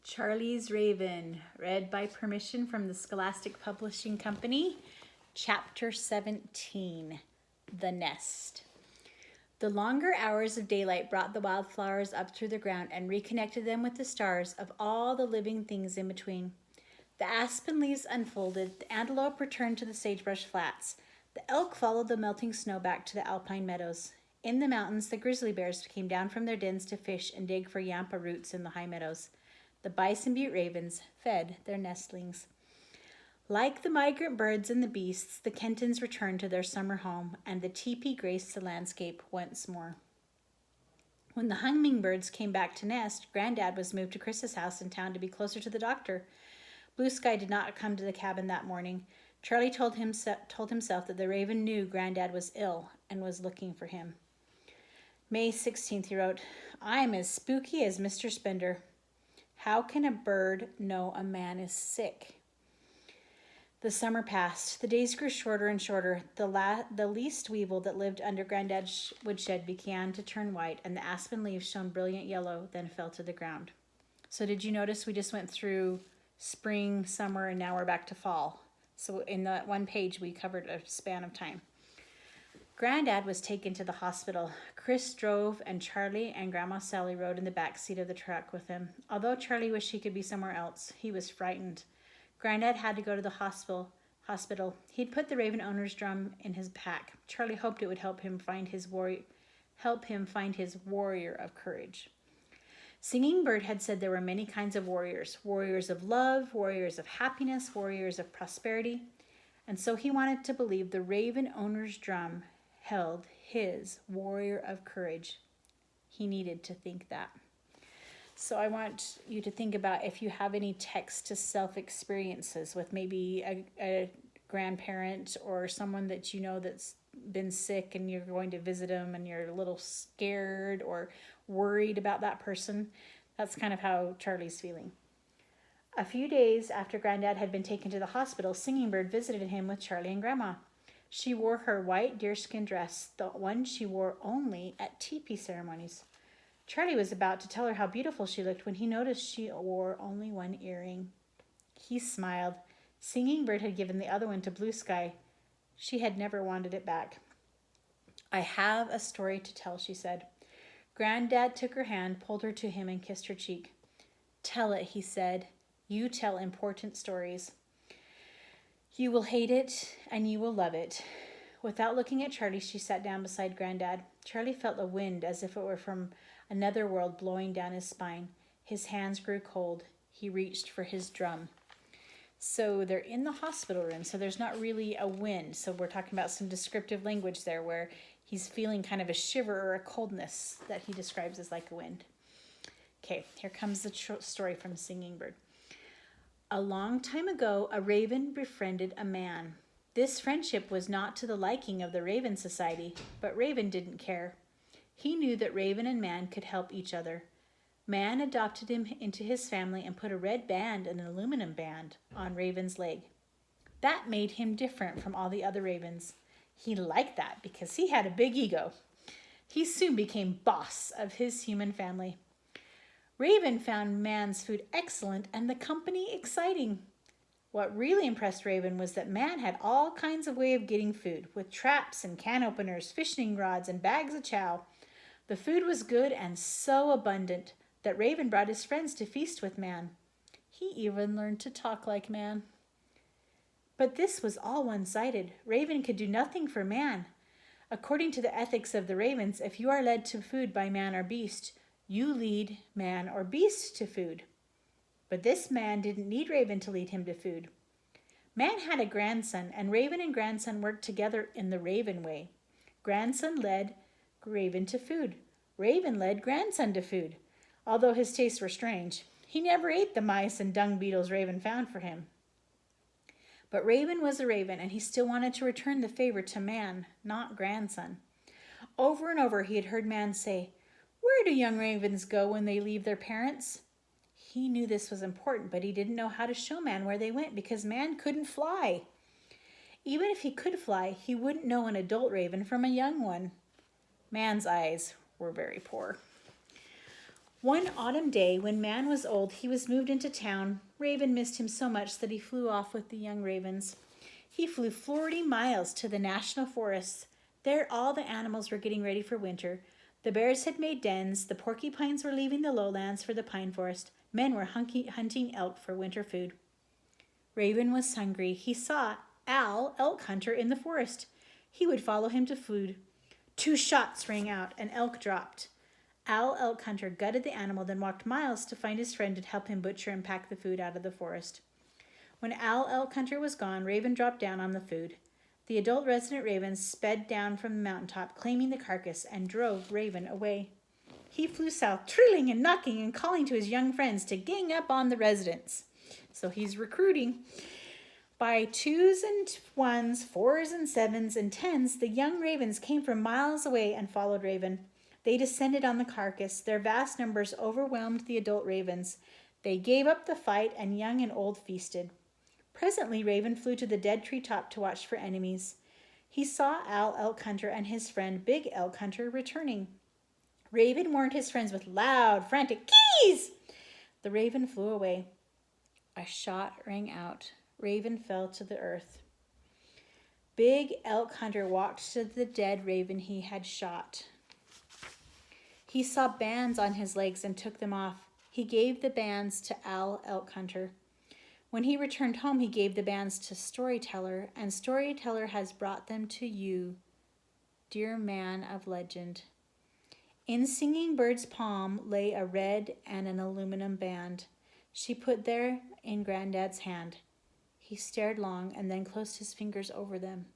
Charlie's Raven, read by permission from the Scholastic Publishing Company, Chapter 17, The Nest. The longer hours of daylight brought the wildflowers up through the ground and reconnected them with the stars of all the living things in between. The aspen leaves unfolded, the antelope returned to the sagebrush flats. The elk followed the melting snow back to the alpine meadows. In the mountains, the grizzly bears came down from their dens to fish and dig for yampa roots in the high meadows. The bison butte ravens fed their nestlings. Like the migrant birds and the beasts, the Kentons returned to their summer home, and the teepee graced the landscape once more. When the hummingbirds came back to nest, Granddad was moved to Chris's house in town to be closer to the doctor. Blue Sky did not come to the cabin that morning. Charlie told himself that the raven knew Granddad was ill and was looking for him. May 16th, he wrote, "I'm as spooky as Mr. Spender. How can a bird know a man is sick?" The summer passed. The days grew shorter and shorter. The least weevil that lived under Granddad's woodshed began to turn white, and the aspen leaves shone brilliant yellow, then fell to the ground. So did you notice we just went through spring, summer, and now we're back to fall? So in that one page, we covered a span of time. Granddad was taken to the hospital. Chris drove, and Charlie and Grandma Sally rode in the back seat of the truck with him. Although Charlie wished he could be somewhere else, he was frightened. Granddad had to go to the hospital. He'd put the Raven owner's drum in his pack. Charlie hoped it would help him find his warrior of courage. Singing Bird had said there were many kinds of warriors. Warriors of love, warriors of happiness, warriors of prosperity. And so he wanted to believe the Raven owner's drum held his warrior of courage. He needed to think that. So I want you to think about if you have any text to self experiences with maybe a grandparent or someone that you know that's been sick and you're going to visit them and you're a little scared or worried about that person. That's kind of how Charlie's feeling. A few days after Granddad had been taken to the hospital, Singing Bird visited him with Charlie and Grandma. She wore her white deerskin dress, the one she wore only at teepee ceremonies. Charlie was about to tell her how beautiful she looked when he noticed she wore only one earring. He smiled. Singing Bird had given the other one to Blue Sky. She had never wanted it back. "I have a story to tell," she said. Granddad took her hand, pulled her to him, and kissed her cheek. "Tell it," he said. "You tell important stories. You will hate it and you will love it." Without looking at Charlie, she sat down beside Granddad. Charlie felt a wind as if it were from another world blowing down his spine. His hands grew cold. He reached for his drum. So they're in the hospital room, so there's not really a wind. So we're talking about some descriptive language there where he's feeling kind of a shiver or a coldness that he describes as like a wind. Okay, here comes the story from Singing Bird. A long time ago, a raven befriended a man. This friendship was not to the liking of the Raven Society, but Raven didn't care. He knew that Raven and Man could help each other. Man adopted him into his family and put a red band and an aluminum band on Raven's leg. That made him different from all the other ravens. He liked that because he had a big ego. He soon became boss of his human family. Raven found Man's food excellent and the company exciting. What really impressed Raven was that Man had all kinds of ways of getting food, with traps and can openers, fishing rods, and bags of chow. The food was good and so abundant that Raven brought his friends to feast with Man. He even learned to talk like Man. But this was all one-sided. Raven could do nothing for Man. According to the ethics of the ravens, if you are led to food by man or beast, you lead man or beast to food. But this man didn't need Raven to lead him to food. Man had a grandson, and Raven and grandson worked together in the Raven way. Grandson led Raven to food. Raven led grandson to food. Although his tastes were strange, he never ate the mice and dung beetles Raven found for him. But Raven was a raven, and he still wanted to return the favor to Man, not grandson. Over and over he had heard Man say, "Where do young ravens go when they leave their parents?" He knew this was important, but he didn't know how to show Man where they went because Man couldn't fly. Even if he could fly, he wouldn't know an adult raven from a young one. Man's eyes were very poor. One autumn day, when man was old, he was moved into town. Raven missed him so much that he flew off with the young ravens. He flew 40 miles to the national forests. There, all the animals were getting ready for winter. The bears had made dens. The porcupines were leaving the lowlands for the pine forest. Men were hunting elk for winter food. Raven was hungry. He saw Al, elk hunter, in the forest. He would follow him to food. 2 shots rang out. An elk dropped. Al, elk hunter, gutted the animal, then walked miles to find his friend and help him butcher and pack the food out of the forest. When Al, elk hunter, was gone, Raven dropped down on the food. The adult resident ravens sped down from the mountaintop, claiming the carcass, and drove Raven away. He flew south, trilling and knocking and calling to his young friends to gang up on the residents. So he's recruiting. By 2s and 1s, 4s and 7s and 10s, the young ravens came from miles away and followed Raven. They descended on the carcass. Their vast numbers overwhelmed the adult ravens. They gave up the fight, and young and old feasted. Presently, Raven flew to the dead treetop to watch for enemies. He saw Al, elk hunter, and his friend, Big Elk Hunter, returning. Raven warned his friends with loud, frantic keys. The raven flew away. A shot rang out. Raven fell to the earth. Big Elk Hunter walked to the dead raven he had shot. He saw bands on his legs and took them off. He gave the bands to Al, elk hunter. When he returned home, he gave the bands to Storyteller, and Storyteller has brought them to you, dear man of legend. In Singing Bird's palm lay a red and an aluminum band. She put there in Granddad's hand. He stared long and then closed his fingers over them.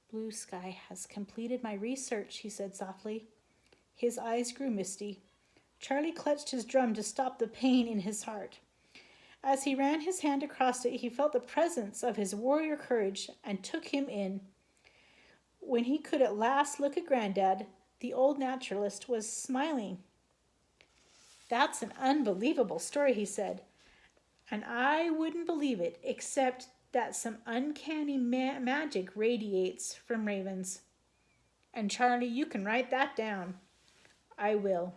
Blue Sky has completed my research, he said softly. His eyes grew misty. Charlie clutched his drum to stop the pain in his heart. As he ran his hand across it, he felt the presence of his warrior courage and took him in. When he could at last look at Granddad, the old naturalist was smiling. That's an unbelievable story, he said, and I wouldn't believe it except that some uncanny magic radiates from ravens. And Charlie, you can write that down. I will.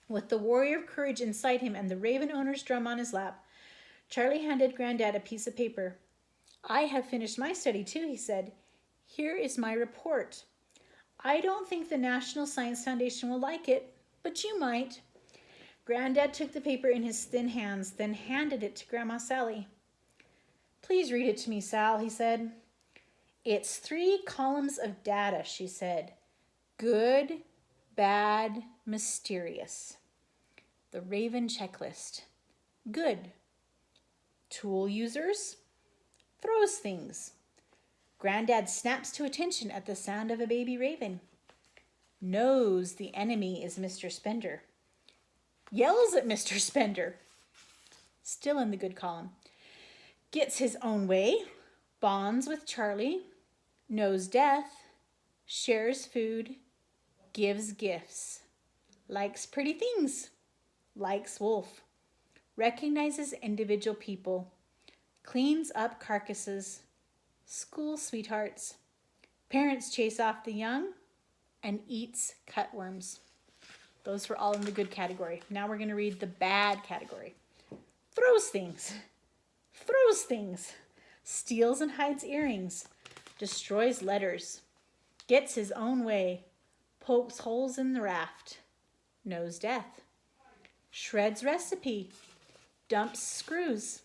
With the warrior of courage inside him and the raven owner's drum on his lap, Charlie handed Granddad a piece of paper. I have finished my study too, he said. Here is my report. I don't think the National Science Foundation will like it, but you might. Granddad took the paper in his thin hands, then handed it to Grandma Sally. Please read it to me, Sal, he said. It's 3 columns of data, she said. Good, bad, mysterious. The Raven checklist. Good. Tool users. Throws things. Granddad snaps to attention at the sound of a baby raven. Knows the enemy is Mr. Spender. Yells at Mr. Spender. Still in the good column. Gets his own way. Bonds with Charlie. Knows death. Shares food. Gives gifts. Likes pretty things. Likes wolf. Recognizes individual people. Cleans up carcasses. School sweethearts. Parents chase off the young. And eats cutworms. Those were all in the good category. Now we're going to read the bad category. Throws things. Throws things. Steals and hides earrings. Destroys letters. Gets his own way. Pokes holes in the raft. Knows death. Shreds recipe. Dumps screws.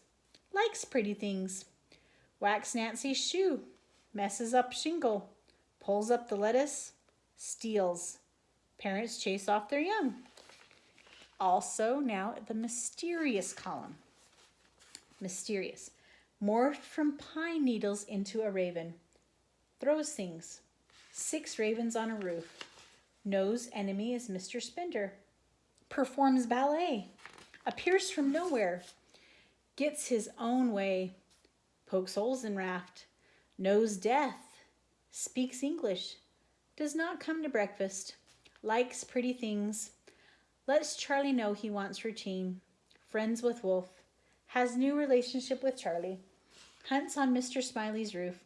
Likes pretty things. Whacks Nancy's shoe. Messes up shingle. Pulls up the lettuce. Steals. Parents chase off their young. Also, now the mysterious column. Mysterious. Morphed from pine needles into a raven. Throws things. 6 ravens on a roof. Knows enemy is Mr. Spender. Performs ballet. Appears from nowhere. Gets his own way. Pokes holes in raft. Knows death. Speaks English. Does not come to breakfast. Likes pretty things. Lets Charlie know he wants routine. Friends with Wolf. Has new relationship with Charlie. Hunts on Mr. Smiley's roof.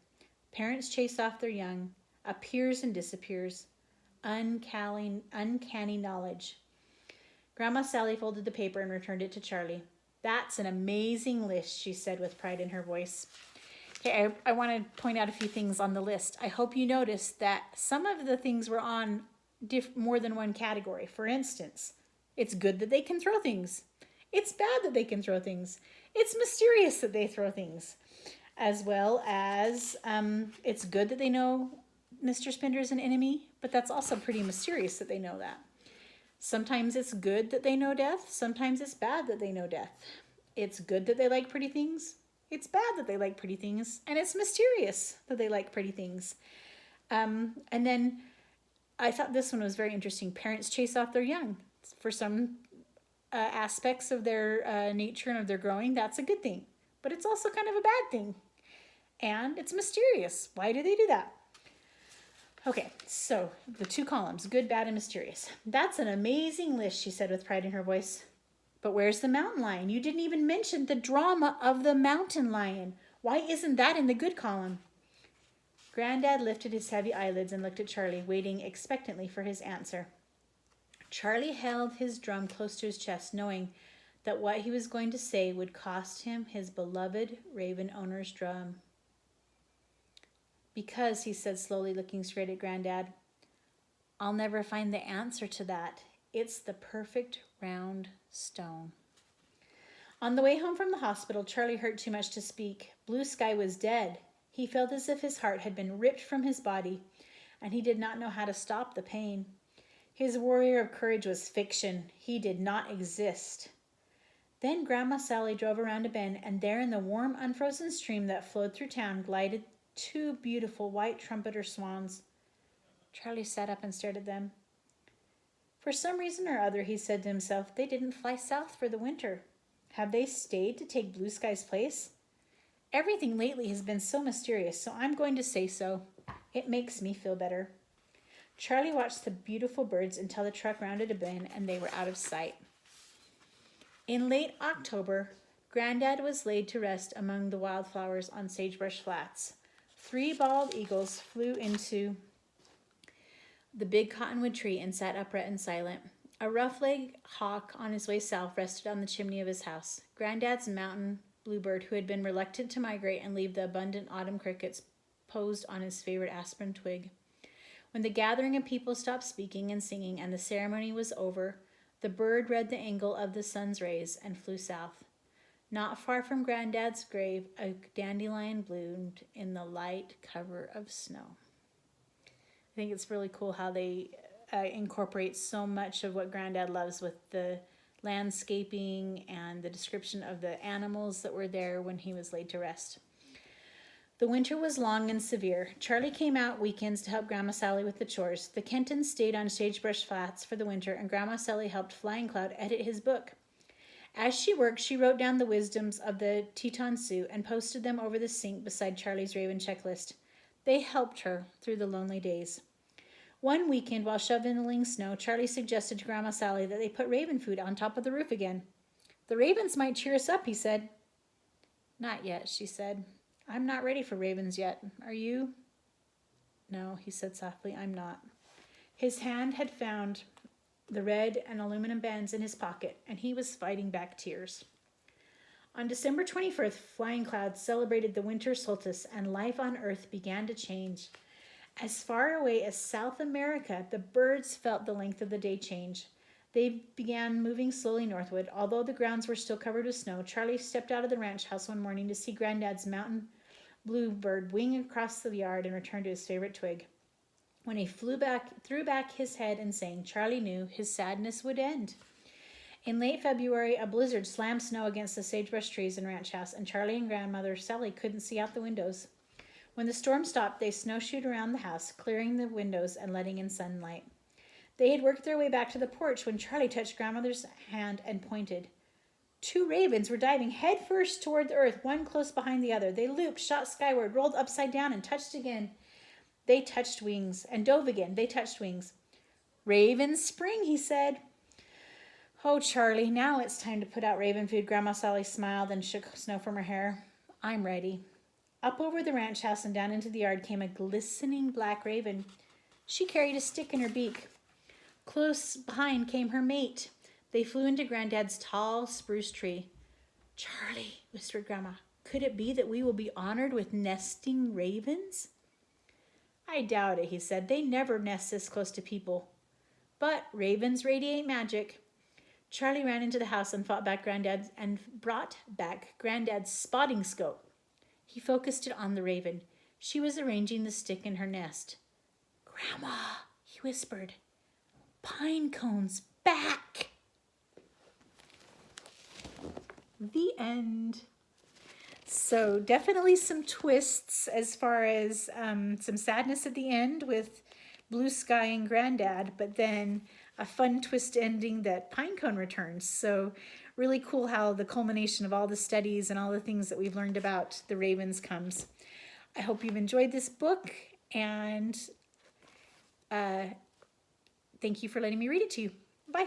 Parents chase off their young. Appears and disappears. Uncanny knowledge. Grandma Sally folded the paper and returned it to Charlie. That's an amazing list, she said with pride in her voice. Okay, I want to point out a few things on the list. I hope you noticed that some of the things were on more than one category. For instance, it's good that they can throw things. It's bad that they can throw things. It's mysterious that they throw things. As well as it's good that they know Mr. Spender is an enemy, but that's also pretty mysterious that they know that. Sometimes it's good that they know death. Sometimes it's bad that they know death. It's good that they like pretty things. It's bad that they like pretty things. And it's mysterious that they like pretty things. And then I thought this one was very interesting. Parents chase off their young. For some aspects of their nature and of their growing, that's a good thing. But it's also kind of a bad thing. And it's mysterious. Why do they do that? Okay, so the two columns, good, bad, and mysterious. That's an amazing list, she said with pride in her voice. But where's the mountain lion? You didn't even mention the drama of the mountain lion. Why isn't that in the good column? Granddad lifted his heavy eyelids and looked at Charlie, waiting expectantly for his answer. Charlie held his drum close to his chest, knowing that what he was going to say would cost him his beloved raven owner's drum. Because, he said slowly, looking straight at Granddad, I'll never find the answer to that. It's the perfect round stone. On the way home from the hospital, Charlie hurt too much to speak. Blue Sky was dead. He felt as if his heart had been ripped from his body, and he did not know how to stop the pain. His warrior of courage was fiction. He did not exist. Then Grandma Sally drove around a bend, and there in the warm, unfrozen stream that flowed through town glided two beautiful white trumpeter swans. Charlie sat up and stared at them. For some reason or other, he said to himself, they didn't fly south for the winter. Have they stayed to take Blue Sky's place? Everything lately has been so mysterious, so I'm going to say so. It makes me feel better. Charlie watched the beautiful birds until the truck rounded a bend and they were out of sight. In late October, Granddad was laid to rest among the wildflowers on Sagebrush Flats. 3 bald eagles flew into the big cottonwood tree and sat upright and silent. A rough-legged hawk on his way south rested on the chimney of his house. Granddad's mountain bluebird, who had been reluctant to migrate and leave the abundant autumn crickets, posed on his favorite aspen twig. When the gathering of people stopped speaking and singing and the ceremony was over, the bird read the angle of the sun's rays and flew south. Not far from Granddad's grave, a dandelion bloomed in the light cover of snow. I think it's really cool how they incorporate so much of what Granddad loves with the landscaping and the description of the animals that were there when he was laid to rest. The winter was long and severe. Charlie came out weekends to help Grandma Sally with the chores. The Kentons stayed on Sagebrush Flats for the winter, and Grandma Sally helped Flying Cloud edit his book. As she worked, she wrote down the wisdoms of the Teton Sioux and posted them over the sink beside Charlie's Raven checklist. They helped her through the lonely days. One weekend, while shoveling snow, Charlie suggested to Grandma Sally that they put raven food on top of the roof again. The ravens might cheer us up, he said. Not yet, she said. I'm not ready for ravens yet. Are you? No, he said softly, I'm not. His hand had found the red and aluminum bands in his pocket, and he was fighting back tears. On December 21st, Flying Cloud celebrated the winter solstice, and life on Earth began to change. As far away as South America, the birds felt the length of the day change. They began moving slowly northward. Although the grounds were still covered with snow, Charlie stepped out of the ranch house one morning to see Granddad's mountain bluebird wing across the yard and return to his favorite twig. When he threw back his head and sang, Charlie knew his sadness would end. In late February, a blizzard slammed snow against the sagebrush trees and ranch house, and Charlie and Grandmother Sally couldn't see out the windows. When the storm stopped, they snowshoed around the house, clearing the windows and letting in sunlight. They had worked their way back to the porch when Charlie touched Grandmother's hand and pointed. 2 ravens were diving headfirst toward the earth, one close behind the other. They looped, shot skyward, rolled upside down, and touched again. They touched wings, and dove again. They touched wings. Raven spring, he said. Oh, Charlie, now it's time to put out raven food. Grandma Sally smiled and shook snow from her hair. I'm ready. Up over the ranch house and down into the yard came a glistening black raven. She carried a stick in her beak. Close behind came her mate. They flew into Granddad's tall spruce tree. Charlie, whispered Grandma, could it be that we will be honored with nesting ravens? I doubt it, he said. They never nest this close to people. But ravens radiate magic. Charlie ran into the house and brought back Granddad's spotting scope. He focused it on the raven. She was arranging the stick in her nest. Grandma, he whispered, pine cones back. The end. So definitely some twists as far as some sadness at the end with Blue Sky and Granddad, but then a fun twist ending that Pinecone returns. So really cool how the culmination of all the studies and all the things that we've learned about the ravens comes. I hope you've enjoyed this book, and thank you for letting me read it to you. Bye.